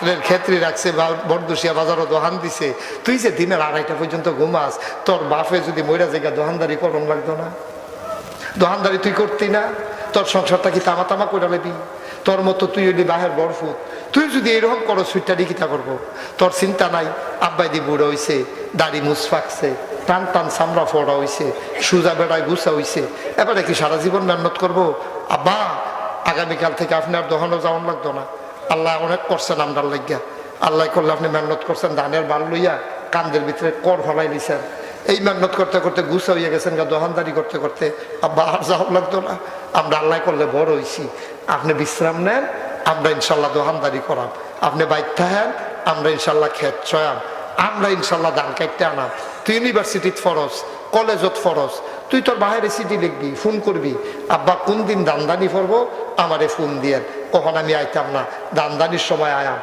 রাত্রের ক্ষেত্রে রাখছে, বরদুশিয়া বাজারও দোহান দিছে, তুই যে দিনের 2:30 পর্যন্ত ঘুমাস, তোর বাপে যদি মইরা জায়গা দোহানদারি করন লাগতো না? দোহানদারি তুই করতি না? তোর সংসারটা কি তামা তামা করে লেবি? তোর মতো তুই হইলি বাহের বরফুত, তুই যদি এরকম করো সুইটারি কিতা করবো? তোর চিন্তা নাই, আব্বাই দি বুড়ো হইছে, দাড়ি মুছ ফাঁকছে, টান টান চামড়া ফোড়া হইছে, সুজা বেড়ায় গুছা হইছে, এবারে কি সারা জীবন মেহনত করবো? আব্বা আগামীকাল থেকে আপনি আর দোহানো যাওয়ান লাগতো না। আল্লাহ অনেক করছেন আমরার লাগিয়া, আল্লাহ করলে আপনি মেহনত করছেন, ধানের বাল লইয়া কান্দের ভিতরে কর ফলাই দিছেন, এই মেহনত করতে করতে গুছা হইয়া গেছেন গা, দোহানদারি করতে করতে। আব্বা আর যাওয়া লাগতো না, আমরা আল্লাহ করলে বড় হইছি, আপনি বিশ্রাম নেন, আমরা ইনশাল্লাহ দোহানদারি করাম, আপনি বাইর থাকেন, আমরা ইনশাল্লাহ ক্ষেত চয়াম, আমরা ইনশাল্লাহ ধান কাটতে আনাম। তুই ইউনিভার্সিটিত ফরস, কলেজত ফরস, তুই তোর বাহিরে চিঠি লিখবি, ফোন করবি, আব্বা কোন দিন দানদানি করবো আমারে ফোন দিয়ে, কখন আমি আইতাম না, দানদানির সময় আয়াম।